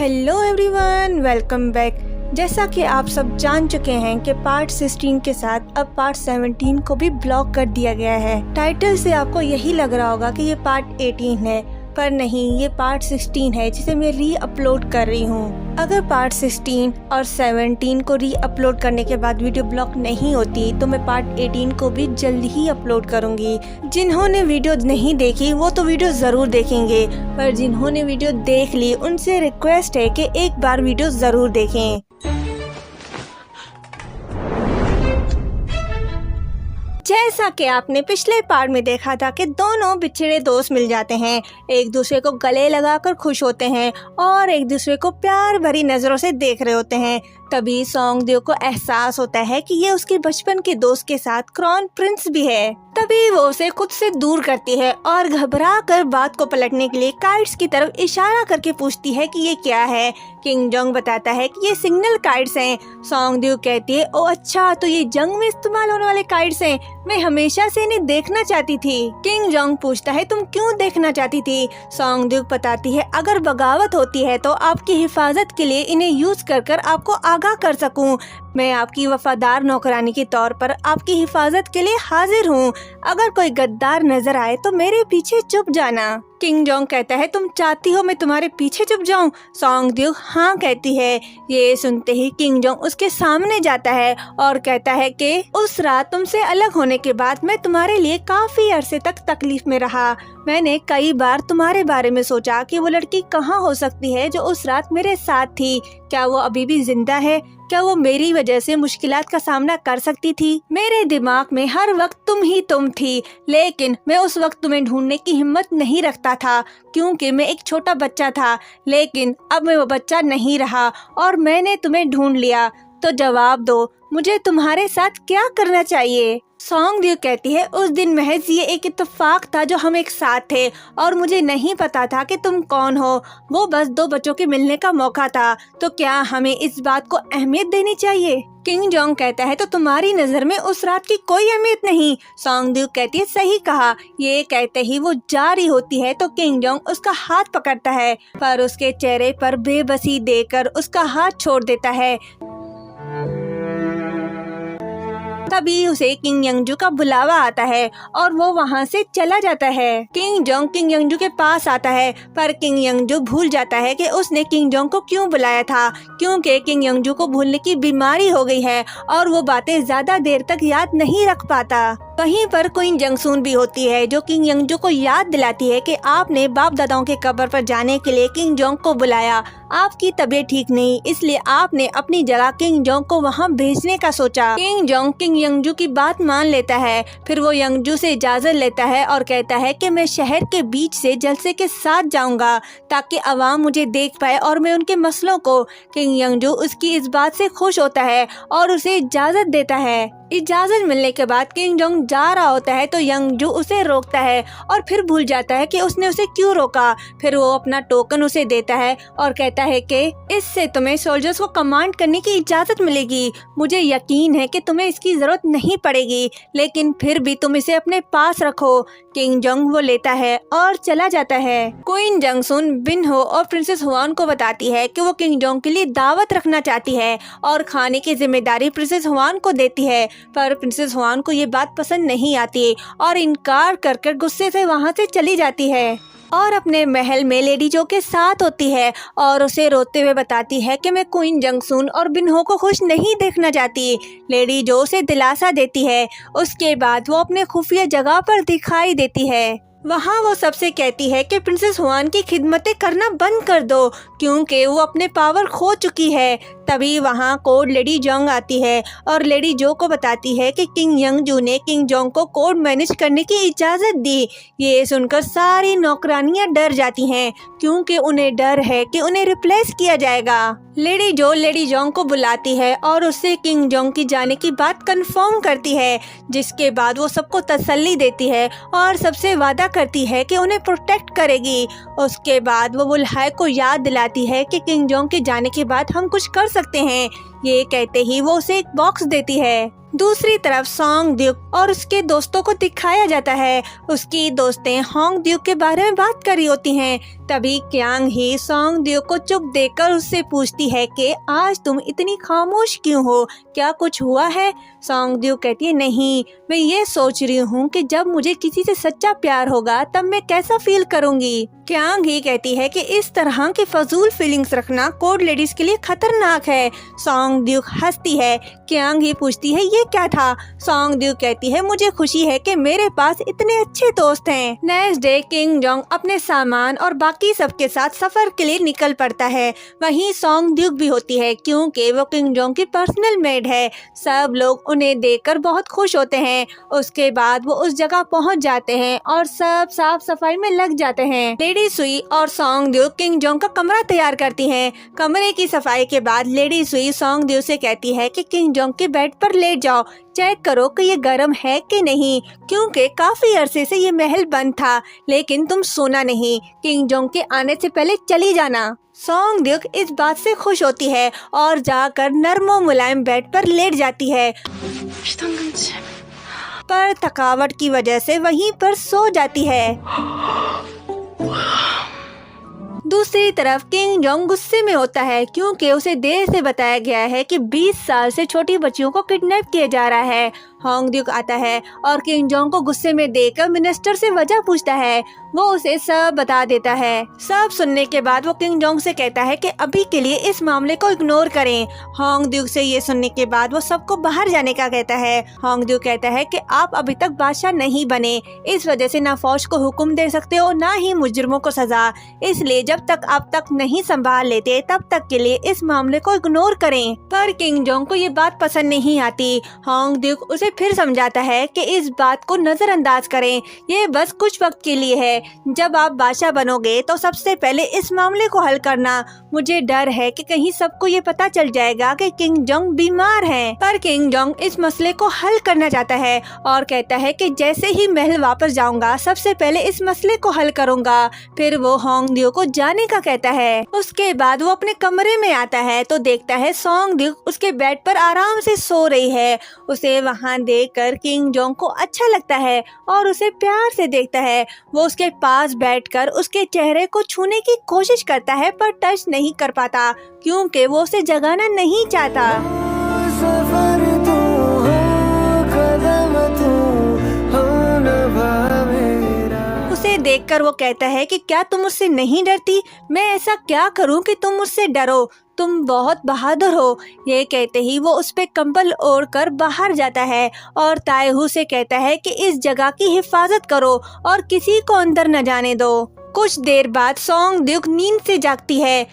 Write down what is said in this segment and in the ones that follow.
Hello everyone, welcome back. जैसा कि आप सब जान चुके हैं कि पार्ट 16 के साथ अब पार्ट 17 को भी ब्लॉक कर दिया गया है। टाइटल से आपको यही लग रहा होगा कि ये पार्ट 18 है, पर नहीं, ये पार्ट 16 है जिसे मैं री अपलोड कर रही हूँ। अगर पार्ट 16 और 17 को री अपलोड करने के बाद वीडियो ब्लॉक नहीं होती तो मैं पार्ट 18 को भी जल्द ही अपलोड करूँगी। जिन्होंने वीडियो नहीं देखी वो तो वीडियो ज़रूर देखेंगे, पर जिन्होंने वीडियो देख ली उनसे रिक्वेस्ट है कि एक बार वीडियो ज़रूर देखें। जैसा कि आपने पिछले पार्ट में देखा था कि दोनों बिछड़े दोस्त मिल जाते हैं, एक दूसरे को गले लगाकर खुश होते हैं और एक दूसरे को प्यार भरी नज़रों से देख रहे होते हैं। तभी सोंगद्यो को एहसास होता है कि ये उसके बचपन के दोस्त के साथ क्राउन प्रिंस भी है। तभी वो उसे खुद से दूर करती है और घबरा कर बात को पलटने के लिए काइट्स की तरफ इशारा करके पूछती है कि ये क्या है। किंग जोंग बताता है कि ये सिग्नल काइट्स हैं। सोंगद्यो कहती है, ओ अच्छा, तो ये जंग में इस्तेमाल होने वाले काइट्स हैं। मैं हमेशा से इन्हें देखना चाहती थी। किंग जोंग पूछता है, तुम क्यों देखना चाहती थी? सोंगद्यो बताती है, अगर बगावत होती है तो आपकी हिफाजत के लिए इन्हें यूज कर आपको आगाह कर सकूं। मैं आपकी वफादार नौकरानी के तौर पर आपकी हिफाजत के लिए हाजिर हूँ। अगर कोई गद्दार नजर आए तो मेरे पीछे चुप जाना। किंग जोंग कहता है, तुम चाहती हो मैं तुम्हारे पीछे चुप जाऊं? सोंगद्यो हाँ कहती है। ये सुनते ही किंग जोंग उसके सामने जाता है और कहता है कि उस रात तुमसे अलग होने के बाद मैं तुम्हारे लिए काफी अरसे तक तकलीफ में रहा। मैंने कई बार तुम्हारे बारे में सोचा कि वो लड़की कहाँ हो सकती है जो उस रात मेरे साथ थी। क्या वो अभी भी जिंदा है? क्या वो मेरी वजह से मुश्किलात का सामना कर सकती थी? मेरे दिमाग में हर वक्त तुम ही तुम थी, लेकिन मैं उस वक्त तुम्हें ढूंढने की हिम्मत नहीं रखता था क्योंकि मैं एक छोटा बच्चा था। लेकिन अब मैं वो बच्चा नहीं रहा और मैंने तुम्हें ढूंढ लिया। तो जवाब दो, मुझे तुम्हारे साथ क्या करना चाहिए? सोंगद्यो कहती है, उस दिन महज ये एक इत्तेफाक था जो हम एक साथ थे और मुझे नहीं पता था कि तुम कौन हो। वो बस दो बच्चों के मिलने का मौका था। तो क्या हमें इस बात को अहमियत देनी चाहिए? किंग जोंग कहता है, तो तुम्हारी नजर में उस रात की कोई अहमियत नहीं? सोंगद्यो कहती है, सही कहा। ये कहते ही वो जा रही होती है तो किंग जोंग उसका हाथ पकड़ता है, पर उसके चेहरे पर बेबसी देकर उसका हाथ छोड़ देता है। तभी उसे किंग यंगजू का बुलावा आता है और वो वहाँ से चला जाता है। किंग जोंग किंग यंगजू के पास आता है, पर किंग यंगजू भूल जाता है कि उसने किंग जोंग को क्यों बुलाया था, क्योंकि किंग यंगजू को भूलने की बीमारी हो गई है और वो बातें ज्यादा देर तक याद नहीं रख पाता। वहीं पर क्वीन जंगसून भी होती है जो किंग यंगजू को याद दिलाती है कि आपने बाप दादाओं के कब्र पर जाने के लिए किंग जोंग को बुलाया। आपकी तबीयत ठीक नहीं, इसलिए आपने अपनी जगह किंग जोंग को वहां भेजने का सोचा। किंग जोंग किंग यंगजू की बात मान लेता है। फिर वो यंगजू से इजाजत लेता है और कहता है कि मैं शहर के बीच से जलसे के साथ जाऊंगा ताकि अवाम मुझे देख पाए और मैं उनके मसलों को। किंग यंगजू उसकी इस बात से खुश होता है और उसे इजाजत देता है। इजाजत मिलने के बाद किंग जोंग जा रहा होता है तो यंगजू उसे रोकता है और फिर भूल जाता है कि उसने उसे क्यों रोका। फिर वो अपना टोकन उसे देता है और कहता है कि इससे तुम्हें सोल्जर्स को कमांड करने की इजाजत मिलेगी। मुझे यकीन है कि तुम्हें इसकी जरूरत नहीं पड़ेगी, लेकिन फिर भी तुम इसे अपने पास रखो। किंग जोंग वो लेता है और चला जाता है। क्वीन जंगसून बिनहो और प्रिंसेस हुआन को बताती है कि वो किंग जोंग के लिए दावत रखना चाहती है और खाने की जिम्मेदारी प्रिंसेस हुआन को देती है, पर प्रिंसेस हुआन को ये बात पसंद नहीं आती और इनकार कर गुस्से से वहाँ से चली जाती है और अपने महल में लेडी जो के साथ होती है और उसे रोते हुए बताती है कि मैं क्वीन जंगसून और बिनहो को खुश नहीं देखना चाहती। लेडी जो उसे दिलासा देती है। उसके बाद वो अपने खुफिया जगह पर दिखाई देती है। वहाँ वो सबसे कहती है कि प्रिंसेस हुआन की खिदमतें करना बंद कर दो क्योंकि वो अपने पावर खो चुकी है। तभी वहाँ कोड लेडी जोंग आती है और लेडी जो को बताती है कि किंग यंगजू ने किंग जोंग को कोड मैनेज करने की इजाज़त दी। ये सुनकर सारी नौकरानियाँ डर जाती हैं क्योंकि उन्हें डर है कि उन्हें रिप्लेस किया जाएगा। लेडी जो लेडी जोंग को बुलाती है और उससे किंग जोंग की जाने की बात कंफर्म करती है, जिसके बाद वो सबको तसल्ली देती है और सबसे वादा करती है कि उन्हें प्रोटेक्ट करेगी। उसके बाद वो बुल्हाई को याद दिलाती है कि किंग जोंग के जाने के बाद हम कुछ कर सकते हैं। ये कहते ही वो उसे एक बॉक्स देती है। दूसरी तरफ सोंगद्यो और उसके दोस्तों को दिखाया जाता है। उसकी दोस्तें होंगद्यो के बारे में बात कर रही होती हैं। तभी क्यांग ही सॉन्ग द्यू को चुप देखकर उससे पूछती है कि आज तुम इतनी खामोश क्यों हो, क्या कुछ हुआ है? सॉन्ग द्यू कहती है नहीं, मैं ये सोच रही हूँ कि जब मुझे किसी से सच्चा प्यार होगा तब मैं कैसा फील करूँगी। क्यांग ही कहती है कि इस तरह की फजूल फीलिंग्स रखना कोड लेडीज के लिए खतरनाक है। सॉन्ग द्यू हंसती है। क्यांग ही पूछती है ये क्या था? सॉन्ग द्यू कहती है मुझे खुशी है कि मेरे पास इतने अच्छे दोस्त हैं। नेक्स्ट डे किंग जोंग अपने सामान और बाकी सबके साथ सफर के लिए निकल पड़ता है। वहीं सॉन्ग द्यू भी होती है क्योंकि वो किंग जोंग की पर्सनल मेड है। सब लोग उन्हें देखकर बहुत खुश होते हैं। उसके बाद वो उस जगह पहुंच जाते हैं और सब साफ सफाई में लग जाते हैं। लेडी सुई और सॉन्ग द्यू किंग जोंग का कमरा तैयार करती हैं। कमरे की सफाई के बाद लेडी सुई सॉन्ग द्यू से कहती है कि किंग जोंग के बेड पर लेट जाओ, चेक करो कि ये गर्म है कि नहीं, क्योंकि काफी अरसे से ये महल बंद था, लेकिन तुम सोना नहीं, किंग जोंग के आने से पहले चली जाना। सॉन्ग द्यू इस बात से खुश होती है और जाकर नर्म और मुलायम बेड पर लेट जाती है, पर थकावट की वजह से वहीं पर सो जाती है। दूसरी तरफ किंग जोंग गुस्से में होता है क्योंकि उसे देर से बताया गया है कि 20 साल से छोटी बच्चियों को किडनैप किया जा रहा है। होंग द्यूक आता है और किंग जोंग को गुस्से में देखकर मिनिस्टर से वजह पूछता है। वो उसे सब बता देता है। सब सुनने के बाद वो किंग जोंग से कहता है कि अभी के लिए इस मामले को इग्नोर करें। होंग द्यूक से ये सुनने के बाद वो सबको बाहर जाने का कहता है। होंग द्यूक कहता है कि आप अभी तक बादशाह नहीं बने, इस वजह से ना फौज को हुक्म दे सकते हो ना ही मुजरिमों को सजा, इसलिए जब तक आप तक नहीं संभाल लेते तब तक के लिए इस मामले को इग्नोर करें। पर किंग जोंग को ये बात पसंद नहीं आती। होंग द्यूक उसे फिर समझाता है कि इस बात को नजरअंदाज करें, ये बस कुछ वक्त के लिए है, जब आप बादशाह बनोगे तो सबसे पहले इस मामले को हल करना। मुझे डर है कि कहीं सबको ये पता चल जाएगा कि किंग जोंग बीमार हैं। पर किंग जोंग इस मसले को हल करना चाहता है और कहता है कि जैसे ही महल वापस जाऊंगा सबसे पहले इस मसले को हल करूंगा। फिर वो होंग द्यू को जाने का कहता है। उसके बाद वो अपने कमरे में आता है तो देखता है सॉन्ग द्यू उसके बेड पर आराम से सो रही है। उसे वहाँ देखकर किंग जोंग को अच्छा लगता है और उसे प्यार से देखता है। वो उसके पास बैठकर उसके चेहरे को छूने की कोशिश करता है पर टच नहीं कर पाता क्योंकि वो उसे जगाना नहीं चाहता। उसे देखकर वो कहता है कि क्या तुम मुझसे नहीं डरती? मैं ऐसा क्या करूं कि तुम मुझसे डरो? तुम बहुत बहादुर हो। ये कहते ही वो उस पे कंबल ओढ़ कर बाहर जाता है और तायहू से कहता है कि इस जगह की हिफाजत करो और किसी को अंदर न जाने दो। कुछ देर बाद सॉन्ग द्यूक नींद से जागती है।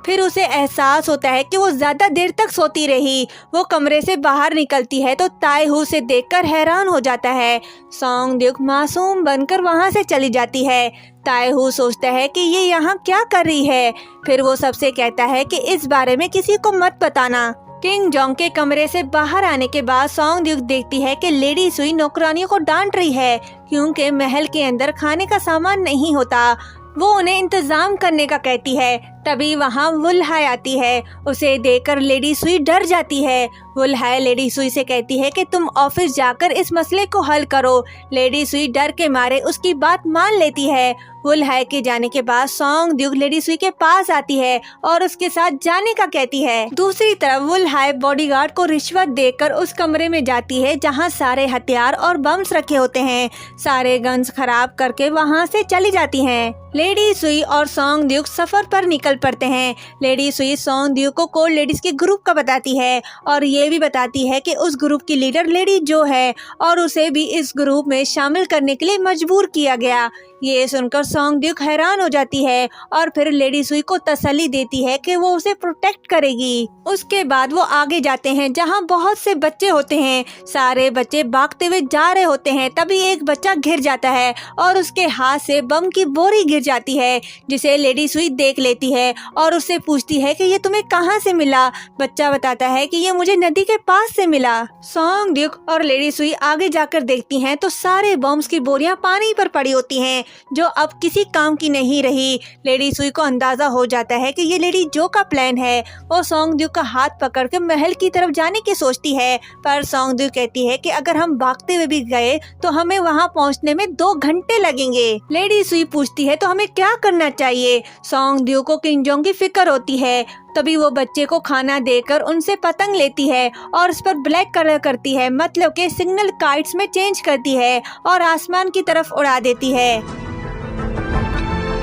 फिर उसे एहसास होता है कि वो ज्यादा देर तक सोती रही। वो कमरे से बाहर निकलती है तो तायहू से देखकर हैरान हो जाता है। सॉन्ग द्यूक मासूम बनकर वहाँ से चली जाती है। तायहू सोचता है कि ये यहाँ क्या कर रही है। फिर वो सबसे कहता है कि इस बारे में किसी को मत बताना। किंग जोंग के कमरे से बाहर आने के बाद सॉन्ग द्यूक देखती है कि लेडी सुई नौकरानियों को डांट रही है क्योंकि महल के अंदर खाने का सामान नहीं होता। वो उन्हें इंतजाम करने का कहती है। तभी वहाँ वुल्हाई आती है। उसे देखकर लेडी सुई डर जाती है। वुल्हाई लेडी सुई से कहती है कि तुम ऑफिस जाकर इस मसले को हल करो। लेडी सुई डर के मारे उसकी बात मान लेती है। वुल्हाई के जाने के बाद सॉन्ग द्यूक लेडी सुई के पास आती है और उसके साथ जाने का कहती है। दूसरी तरफ वुल्हाई बॉडीगार्ड को रिश्वत देकर उस कमरे में जाती है जहाँ सारे हथियार और बम्स रखे होते हैं। सारे गन्स खराब करके वहाँ से चली जाती हैं। लेडी सुई और सॉन्ग द्यूक सफर पर निकल पड़ते हैं। लेडी सुई सॉन्ग द्यूक को कोड लेडीज के ग्रुप का बताती है और ये भी बताती है कि उस ग्रुप की लीडर लेडी जो है और उसे भी इस ग्रुप में शामिल करने के लिए मजबूर किया गया। ये सुनकर सॉन्ग द्यूक हैरान हो जाती है और फिर लेडी सुई को तसल्ली देती है कि वो उसे प्रोटेक्ट करेगी। उसके बाद वो आगे जाते हैं जहाँ बहुत से बच्चे होते हैं। सारे बच्चे भागते हुए जा रहे होते हैं। तभी एक बच्चा गिर जाता है और उसके हाथ से बम की बोरी गिर जाती है जिसे लेडी सुई देख लेती है। है और उससे पूछती है कि ये तुम्हें कहाँ से मिला। बच्चा बताता है कि ये मुझे नदी के पास से मिला। सॉन्ग ड्यूक और लेडी सुई आगे जाकर देखती हैं तो सारे बॉम्ब्स की बोरियां पानी पर पड़ी होती हैं जो अब किसी काम की नहीं रही। लेडी सुई को अंदाजा हो जाता है कि ये लेडी जो का प्लान है। वो सॉन्ग ड्यूक का हाथ पकड़ के महल की तरफ जाने की सोचती है, पर सॉन्ग ड्यूक कहती है कि अगर हम भागते हुए भी गए तो हमें वहाँ पहुँचने में 2 घंटे लगेंगे। लेडी सुई पूछती है तो हमें क्या करना चाहिए। सॉन्ग ड्यूक को किंग जोंग की फिक्र होती है। तभी वो बच्चे को खाना देकर उनसे पतंग लेती है और उस पर ब्लैक कलर करती है, मतलब के सिग्नल काइट्स में चेंज करती है और आसमान की तरफ उड़ा देती है।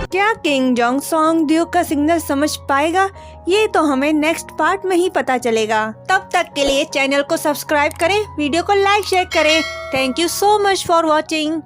क्या किंग जोंग सॉन्ग ड्यूक का सिग्नल समझ पाएगा? ये तो हमें नेक्स्ट पार्ट में ही पता चलेगा। तब तक के लिए चैनल को सब्सक्राइब करें, वीडियो को लाइक शेयर करें। Thank you so much for watching.